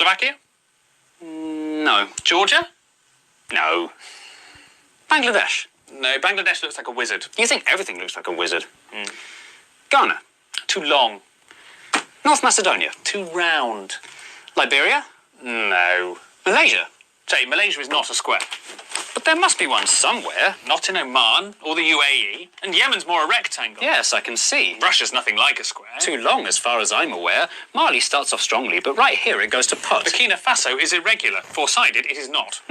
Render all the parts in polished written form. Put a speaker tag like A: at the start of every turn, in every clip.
A: Slovakia?
B: No.
A: Georgia?
B: No. Bangladesh?
A: No, Bangladesh looks like a wizard.
B: You think everything looks like a wizard? Ghana?
A: Too long.
B: North Macedonia?
A: Too round.
B: Liberia?
A: No.
B: Malaysia?
A: Say, Malaysia is not a square.
B: But there must be one somewhere.
A: Not in Oman or the UAE. And Yemen's more a rectangle.
B: Yes, I can see.
A: Russia's nothing like a square.
B: Too long, as far as I'm aware. Mali starts off strongly, but right here it goes to pot.
A: Burkina Faso is irregular. Four-sided, it is not.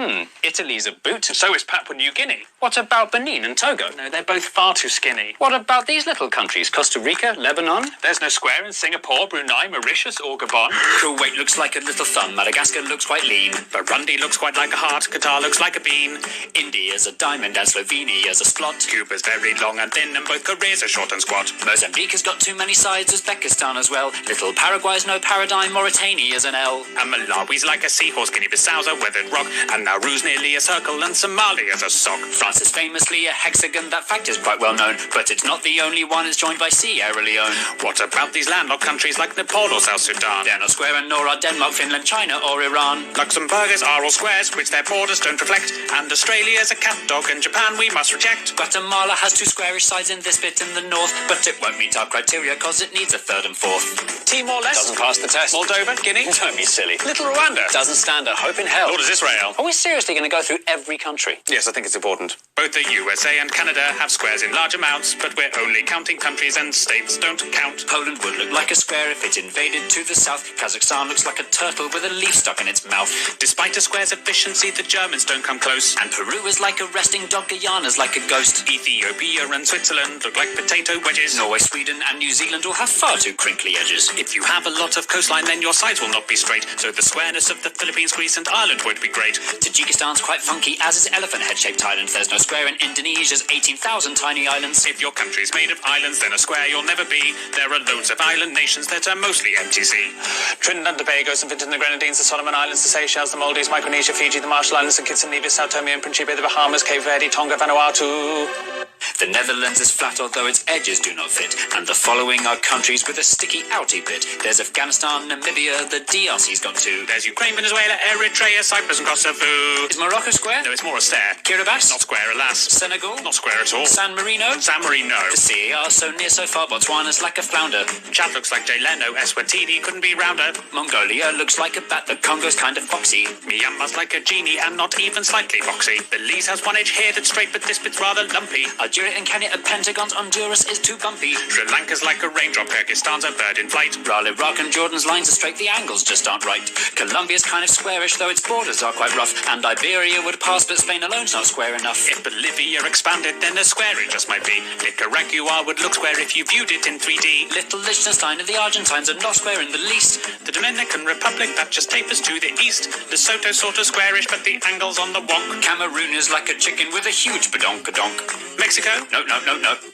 B: Italy's a boot.
A: And so is Papua New Guinea.
B: What about Benin and Togo?
A: No, they're both far too skinny.
B: What about these little countries? Costa Rica, Lebanon?
A: There's no square in Singapore, Brunei, Mauritius or Gabon.
B: Kuwait looks like a little thumb. Madagascar looks quite lean.
A: Burundi looks quite like a heart. Qatar looks like a bean.
B: India's a diamond and Slovenia's a splot.
A: Cuba's very long and thin and both Koreas are short and squat.
B: Mozambique has got too many sides, Uzbekistan as well. Little Paraguay's no paradigm, Mauritania's an L.
A: And Malawi's like a seahorse, Guinea-Bissau's a weathered rock. And Nauru's nearly a circle and Somalia's a sock.
B: France is famously a hexagon, that fact is quite well known. But it's not the only one, it's joined by Sierra Leone.
A: What about these landlocked countries like Nepal or South Sudan?
B: They're not square and nor are Denmark, Finland, China or Iran.
A: Luxembourg's are all squares, which their borders don't reflect. And Australia's a cat dog and Japan we must reject.
B: Guatemala has two squarish sides in this bit in the north, but it won't meet our criteria cause it needs a third and fourth.
A: Timor-Leste
B: Doesn't pass the test.
A: Moldova, Guinea.
B: Don't be silly.
A: Little Rwanda
B: Doesn't stand a hope in hell.
A: Nor does Israel.
B: Are we seriously going to go through every country?
A: Yes, I think it's important. Both the USA and Canada have squares in large amounts, but we're only counting countries and states don't count.
B: Poland would look like a square if it invaded to the south. Kazakhstan looks like a turtle with a leaf stuck in its mouth.
A: Despite a square's efficiency, the Germans don't come close.
B: And Peru is like a resting dog, Guyana's like a ghost.
A: Ethiopia and Switzerland look like potato wedges.
B: Norway, Sweden and New Zealand all have far too crinkly edges.
A: If you have a lot of coastline, then your sides will not be straight. So the squareness of the Philippines, Greece and Ireland would be great.
B: Tajikistan's quite funky, as is elephant head-shaped Thailand. There's no square in Indonesia's 18,000 tiny islands.
A: If your country's made of islands, then a square you'll never be. There are loads of island nations that are mostly MTC. Trinidad and Tobago, St. Vincent and the Grenadines, the Solomon Islands, the Seychelles, the Maldives, Micronesia, Fiji, the Marshall Islands, the Kitts and Nevis, Sao Tome and Principe, the Bahamas, Cape Verde, Tonga, Vanuatu.
B: The Netherlands is flat, although its edges do not fit. And the following are countries with a sticky outy bit. There's Afghanistan, Namibia, the DRC's got two.
A: There's Ukraine, Venezuela, Eritrea, Cyprus and Kosovo.
B: Is Morocco square?
A: No, it's more a stare.
B: Kiribati?
A: Not square, alas.
B: Senegal?
A: Not square at all.
B: San Marino?
A: San Marino.
B: The CAR so near so far, Botswana's like a flounder.
A: Chad looks like Jay Leno, Eswatini couldn't be rounder.
B: Mongolia looks like a bat, the Congo's kind of foxy.
A: Myanmar's like a genie and not even slightly foxy. Belize has one edge here that's straight, but this bit's rather lumpy.
B: Algeria and Kenya are pentagons, Honduras is too bumpy.
A: Sri Lanka's like a raindrop, Kyrgyzstan's a bird in flight.
B: While Iraq and Jordan's lines are straight, the angles just aren't right. Colombia's kind of squarish, though its borders are quite rough. And Iberia would pass, but Spain alone's not square enough.
A: If Bolivia expanded, then a square it just might be. Nicaragua would look square if you viewed it in 3D.
B: Little Liechtenstein and the Argentines are not square in the least.
A: The Dominican Republic, that just tapers to the east. Lesotho's sort of squarish, but the angle's on the wonk.
B: Cameroon is like a chicken with a huge badonk-a-donk.
A: Mexico?
B: No.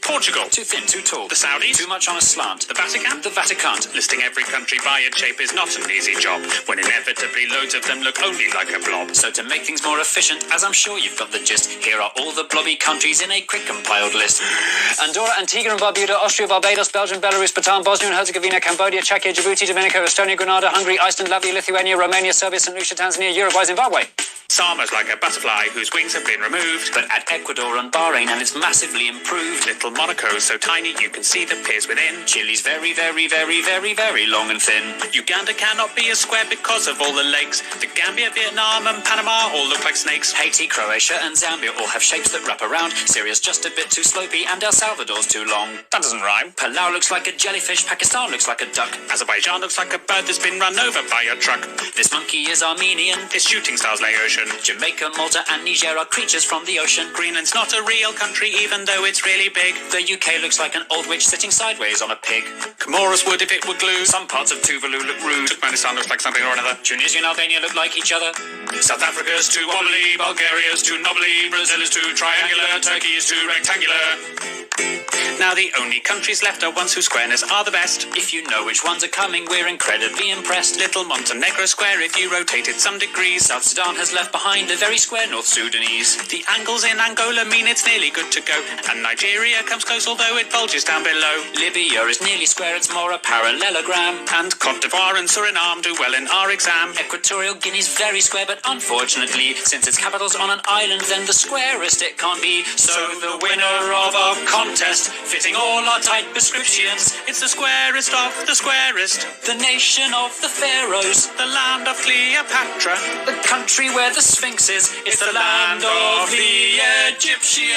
A: Portugal?
B: Too thin, too tall.
A: The Saudis?
B: Too much on a slant.
A: The Vatican?
B: The Vatican.
A: Listing every country by its shape is not an easy job, when inevitably loads of them look only like a blob.
B: So to make things more efficient, as I'm sure you've got the gist, here are all the blobby countries in a quick compiled list. Andorra, Antigua and Barbuda, Austria, Barbados, Belgium, Belarus, Bhutan, Bosnia and Herzegovina, Cambodia, Czechia, Djibouti, Dominica, Estonia, Grenada, Hungary, Iceland, Latvia, Lithuania, Romania, Serbia, St. Lucia, Tanzania, Uruguay, Zimbabwe.
A: Sama's like a butterfly whose wings have been removed.
B: But at Ecuador and Bahrain, and it's massively improved.
A: Little Monaco's so tiny you can see the piers within.
B: Chile's very, very, very, very, very long and thin.
A: Uganda cannot be a square because of all the legs. The Gambia, Vietnam and Panama all look like snakes.
B: Haiti, Croatia and Zambia all have shapes that wrap around. Syria's just a bit too slopey and El Salvador's too long.
A: That doesn't rhyme.
B: Palau looks like a jellyfish, Pakistan looks like a duck.
A: Azerbaijan looks like a bird that's been run over by a truck.
B: This monkey is Armenian.
A: His shooting stars Laotian.
B: Jamaica, Malta and Niger are creatures from the ocean.
A: Greenland's not a real country even though it's really big.
B: The UK looks like an old witch sitting sideways on a pig.
A: Comoros would if it were glue.
B: Some parts of Tuvalu look rude.
A: Turkmenistan looks like something or another.
B: Tunisia and Albania look like each other.
A: South Africa's too wobbly, Bulgaria's too knobbly, Brazil is too triangular, Turkey is too rectangular. Now the only countries left are ones whose squareness are the best.
B: If you know which ones are coming, we're incredibly impressed.
A: Little Montenegro square if you rotate it some degrees.
B: South Sudan has left left behind the very square North Sudanese.
A: The angles in Angola mean it's nearly good to go, and Nigeria comes close although it bulges down below.
B: Libya is nearly square, it's more a parallelogram.
A: And Cote d'Ivoire and Suriname do well in our exam.
B: Equatorial Guinea's very square, but unfortunately, since its capital's on an island, then the squarest it can't be.
A: So the winner of our contest, fitting all our tight prescriptions, it's the squarest of the squarest.
B: The nation of the pharaohs,
A: The land of Cleopatra,
B: the country where the Sphinx is,
A: it's the land of the Egyptians.